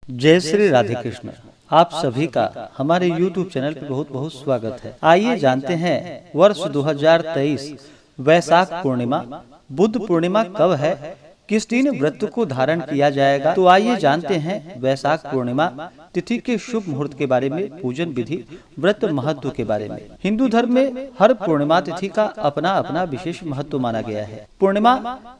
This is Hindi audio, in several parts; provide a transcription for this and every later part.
जय श्री राधे कृष्ण। आप सभी का हमारे YouTube चैनल पर बहुत बहुत स्वागत है। आइए जानते हैं वर्ष 2023 वैशाख पूर्णिमा बुद्ध पूर्णिमा कब है, किस दिन व्रत को धारण किया जाएगा। तो आइए जानते हैं वैशाख पूर्णिमा तिथि के शुभ मुहूर्त के बारे में, पूजन विधि, व्रत महत्व के बारे में। हिंदू धर्म में हर पूर्णिमा तिथि का अपना अपना विशेष महत्व माना गया है। पूर्णिमा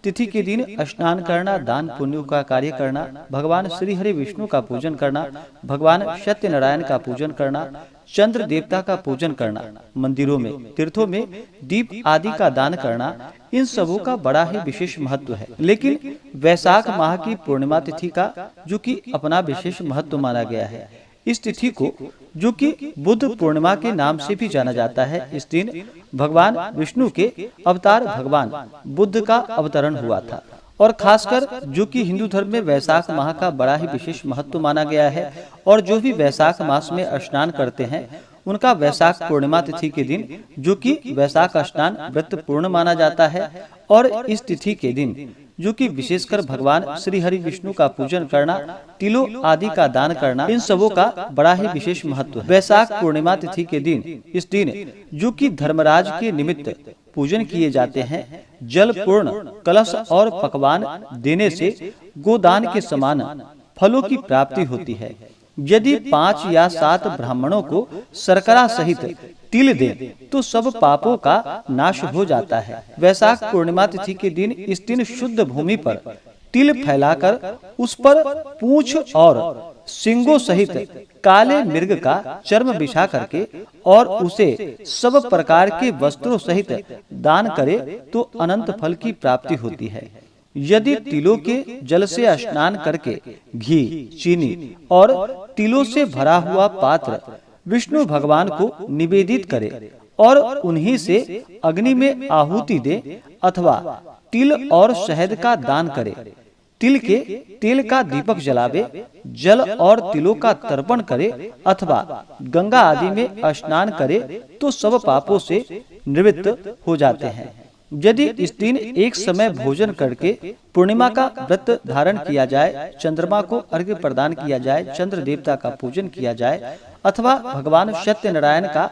तिथि के दिन स्नान करना, दान पुण्य का कार्य करना, भगवान श्री हरि विष्णु का पूजन करना, भगवान सत्यनारायण का पूजन करना, चंद्र देवता का पूजन करना, मंदिरों में तीर्थों में दीप आदि का दान करना, इन सबों का बड़ा ही विशेष महत्व है। लेकिन वैशाख माह की पूर्णिमा तिथि का जो कि अपना विशेष महत्व माना गया है, इस तिथि को जो कि बुद्ध पूर्णिमा के नाम से भी जाना जाता है। इस दिन भगवान विष्णु के अवतार भगवान बुद्ध का अवतरण हुआ था और खासकर जो कि हिंदू धर्म में वैशाख माह का बड़ा ही विशेष महत्व माना गया है। और जो भी वैशाख मास में स्नान करते हैं उनका वैशाख पूर्णिमा तिथि के दिन जो कि वैशाख स्नान व्रत पूर्ण माना जाता है। और इस तिथि के दिन जो कि विशेषकर भगवान श्री हरि विष्णु का पूजन करना, तिलों आदि का दान करना, इन सबों का बड़ा ही विशेष महत्व है। वैशाख पूर्णिमा तिथि के दिन इस दिन जो कि धर्मराज के निमित्त पूजन किए जाते हैं, जल पूर्ण कलश और पकवान देने से गोदान के समान फलों की प्राप्ति होती है। यदि 5 या 7 ब्राह्मणों को शर्करा सहित तिल दे तो सब पापों का नाश हो जाता है। वैशाख पूर्णिमा तिथि के दिन इस दिन शुद्ध भूमि पर तिल फैलाकर उस पर पूंछ और सिंगों सहित काले मृग का चर्म बिछा करके और उसे सब प्रकार के वस्त्रों सहित दान करे तो अनंत फल की प्राप्ति होती है। यदि तिलों के जल से स्नान करके घी, चीनी और तिलों से भरा हुआ पात्र विष्णु भगवान को निवेदित करे और उन्हीं से अग्नि में आहुति दे अथवा तिल और शहद का दान करे, तिल के तेल का दीपक जलावे, जल और तिलों का तर्पण करे अथवा गंगा आदि में स्नान करे तो सब पापों से निवृत्त हो जाते हैं। यदि इस दिन एक समय भोजन करके पूर्णिमा का व्रत धारण किया जाए, चंद्रमा को अर्घ्य प्रदान किया जाए, चंद्र देवता का पूजन किया जाए अथवा भगवान सत्यनारायण का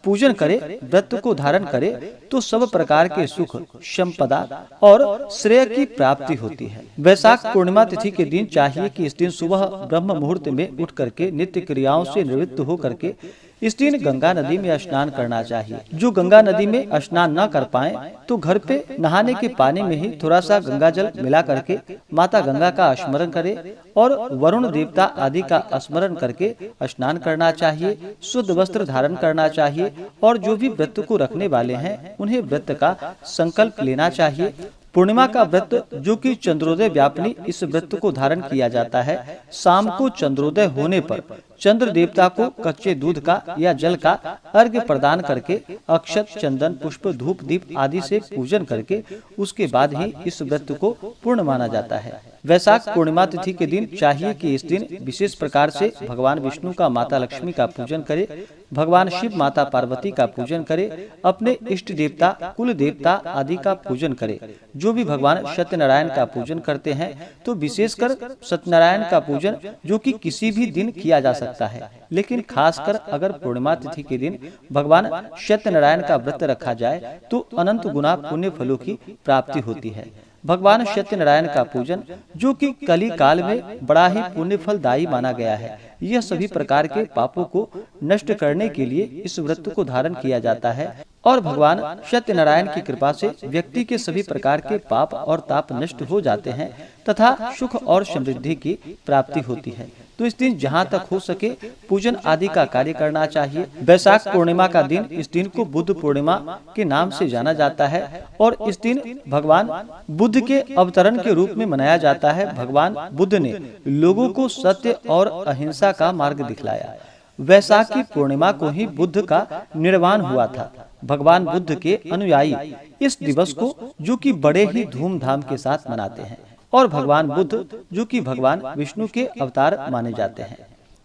पूजन करे, व्रत को धारण करे तो सब प्रकार के सुख, संपदा और श्रेय की प्राप्ति होती है। वैशाख पूर्णिमा तिथि के दिन चाहिए कि इस दिन सुबह ब्रह्म मुहूर्त में उठ करके नित्य क्रियाओं से निवृत्त हो करके इस दिन गंगा नदी में स्नान करना चाहिए। जो गंगा नदी में स्नान न कर पाए तो घर पे नहाने के पानी में ही थोड़ा सा गंगा जल मिला करके माता गंगा का स्मरण करे और वरुण देवता आदि का स्मरण करके स्नान करना चाहिए। शुद्ध वस्त्र धारण करना चाहिए और जो भी व्रत को रखने वाले हैं उन्हें व्रत का संकल्प लेना चाहिए। पूर्णिमा का व्रत जो कि चंद्रोदय व्यापिनी इस व्रत को धारण किया जाता है। शाम को चंद्रोदय होने पर चंद्र देवता को कच्चे दूध का या जल का अर्घ्य प्रदान करके अक्षत, चंदन, पुष्प, धूप, दीप आदि से पूजन करके उसके बाद ही इस व्रत को पूर्ण माना जाता है। वैशाख पूर्णिमा तिथि के दिन चाहिए कि इस दिन विशेष प्रकार से भगवान विष्णु का माता लक्ष्मी का पूजन करे, भगवान शिव माता पार्वती का पूजन करे, अपने इष्ट देवता, कुल देवता आदि का पूजन करे। जो भी भगवान सत्यनारायण का पूजन करते हैं तो विशेषकर सत्यनारायण का पूजन जो कि किसी भी दिन किया जा सकता है, लेकिन खासकर अगर पूर्णिमा तिथि के दिन भगवान सत्यनारायण का व्रत रखा जाए तो अनंत गुना पुण्य फलों की प्राप्ति होती है। भगवान सत्यनारायण का पूजन जो कि कली काल में बड़ा ही पुण्य फलदायी माना गया है। यह सभी प्रकार के पापों को नष्ट करने के लिए इस व्रत को धारण किया जाता है और भगवान सत्यनारायण की कृपा से व्यक्ति के सभी प्रकार के पाप और ताप नष्ट हो जाते हैं तथा सुख और समृद्धि की प्राप्ति होती है। तो इस दिन जहाँ तक हो सके पूजन आदि का कार्य करना चाहिए। वैशाख पूर्णिमा का दिन इस दिन को बुद्ध पूर्णिमा के नाम से जाना जाता है और इस दिन भगवान बुद्ध के अवतरण के रूप में मनाया जाता है। भगवान बुद्ध ने लोगों को सत्य और अहिंसा का मार्ग दिखलाया। वैशाख की पूर्णिमा को ही बुद्ध का निर्वाण हुआ था। भगवान बुद्ध के अनुयायी इस दिवस को जो कि बड़े ही धूमधाम के साथ मनाते हैं और भगवान बुद्ध जो कि भगवान विष्णु के अवतार माने जाते हैं।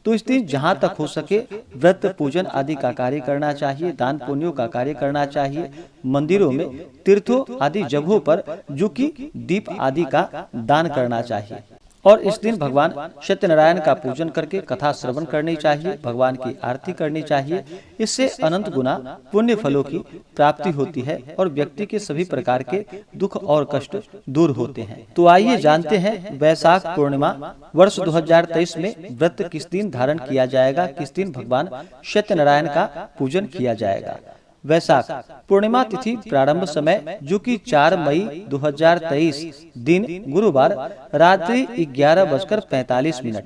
तो इस दिन जहाँ तक हो सके व्रत, पूजन आदि का कार्य करना चाहिए, दान पुण्यों का कार्य करना चाहिए। मंदिरों में, तीर्थों आदि जगहों पर जो कि दीप आदि का दान करना चाहिए। और इस दिन भगवान सत्यनारायण का पूजन करके कथा श्रवण करनी चाहिए, भगवान की आरती करनी चाहिए। इससे अनंत गुना पुण्य फलों की प्राप्ति होती है और व्यक्ति के सभी प्रकार के दुख और कष्ट दूर होते हैं। तो आइए जानते हैं वैशाख पूर्णिमा वर्ष 2023 में व्रत किस दिन धारण किया जाएगा, किस दिन भगवान सत्यनारायण का पूजन किया जाएगा। वैशाख पूर्णिमा तिथि प्रारंभ समय जो कि 4 मई 2023 दिन गुरुवार रात्रि 11:45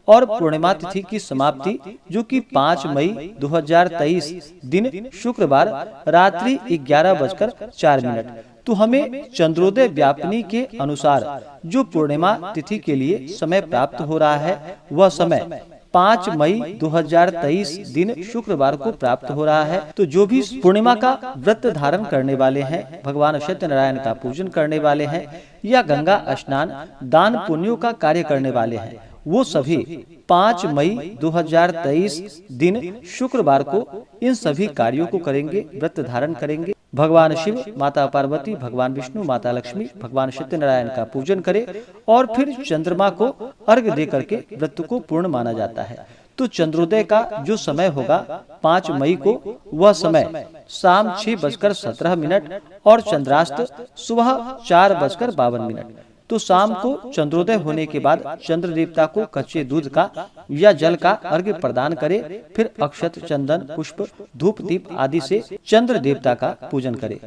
और पूर्णिमा तिथि की समाप्ति जो कि 5 मई 2023 दिन शुक्रवार रात्रि 11:04। तो हमें चंद्रोदय व्यापनी के अनुसार जो पूर्णिमा तिथि के लिए समय प्राप्त हो रहा है वह समय 5 मई 2023 दिन शुक्रवार को प्राप्त हो रहा है। तो जो भी पूर्णिमा का व्रत धारण करने वाले हैं, भगवान सत्यनारायण का पूजन करने वाले हैं या गंगा स्नान दान पुण्यों का कार्य करने वाले हैं, वो सभी 5 मई 2023 दिन शुक्रवार को इन सभी कार्यों को करेंगे, व्रत धारण करेंगे। भगवान शिव, माता पार्वती, भगवान विष्णु, माता लक्ष्मी, भगवान सत्यनारायण का पूजन करें और फिर चंद्रमा को अर्घ्य दे करके व्रत को पूर्ण माना जाता है। तो चंद्रोदय का जो समय होगा 5 मई को, वह समय शाम 6:17 और चंद्रास्त सुबह 4:52। तो शाम को चंद्रोदय होने के बाद चंद्र देवता को कच्चे दूध का या जल का अर्घ्य प्रदान करे, फिर अक्षत, चंदन, पुष्प, धूप, दीप आदि से चंद्र देवता का पूजन करे।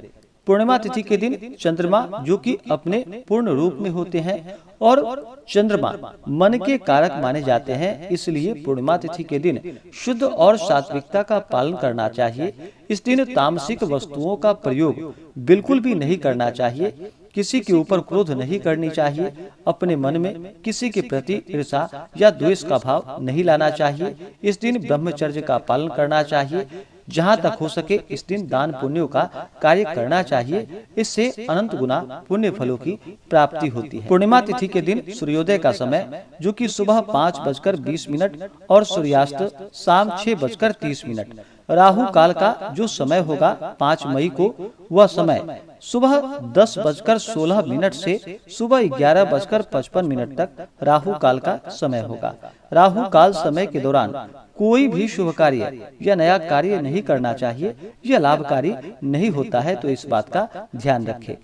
पूर्णिमा तिथि के दिन चंद्रमा जो कि अपने पूर्ण रूप में होते हैं और चंद्रमा मन के कारक माने जाते हैं, इसलिए पूर्णिमा तिथि के दिन शुद्ध और सात्विकता का पालन करना चाहिए। इस दिन तामसिक वस्तुओं का प्रयोग बिल्कुल भी नहीं करना चाहिए, किसी के ऊपर क्रोध नहीं करनी चाहिए, अपने मन में किसी के प्रति ईर्ष्या या द्वेष का भाव नहीं लाना चाहिए। इस दिन ब्रह्मचर्य का पालन करना चाहिए, जहाँ तक हो सके इस दिन दान पुण्यों का कार्य करना चाहिए, इससे अनंत गुना पुण्य फलों की प्राप्ति होती है। पूर्णिमा तिथि के दिन सूर्योदय का समय जो कि सुबह 5:20 और सूर्यास्त शाम 6:30। राहु काल का जो समय होगा 5 मई को, वह समय सुबह 10:16 से सुबह 11:55 तक राहु काल का समय होगा। राहु काल समय के दौरान कोई भी शुभ कार्य या नया कार्य नहीं करना चाहिए, यह लाभकारी नहीं होता है, तो इस बात का ध्यान रखें।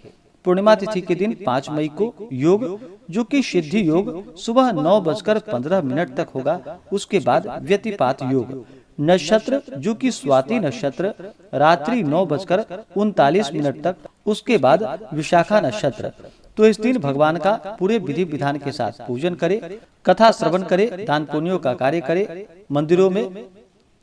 पूर्णिमा तिथि के दिन 5 मई को योग जो कि सिद्धि योग सुबह 9:15 तक होगा। उसके बाद व्यतिपात योग नक्षत्र जो कि स्वाति नक्षत्र रात्रि 9:39 तक, उसके बाद विशाखा नक्षत्र। तो इस दिन भगवान का पूरे विधि विधान के साथ पूजन करे, कथा श्रवण करे, दान पुण्यों का कार्य करे, मंदिरों में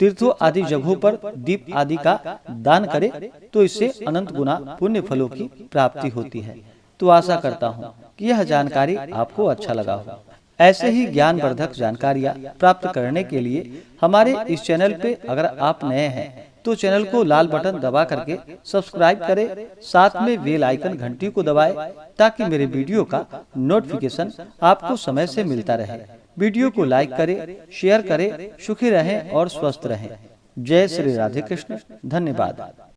तीर्थों आदि जगहों पर दीप आदि का दान करे, तो इससे अनंत गुना पुण्य फलों की प्राप्ति होती है। तो आशा करता हूँ कि यह जानकारी आपको अच्छा लगा हो। ऐसे ही ज्ञानवर्धक जानकारियाँ प्राप्त करने के लिए हमारे इस चैनल पे अगर आप नए हैं तो चैनल को लाल बटन दबा करके सब्सक्राइब करें, साथ में बेल आइकन घंटी को दबाएं ताकि मेरे वीडियो का नोटिफिकेशन आपको समय से मिलता रहे। वीडियो को लाइक करें, शेयर करें, सुखी रहें और स्वस्थ रहें। जय श्री राधे कृष्ण। धन्यवाद।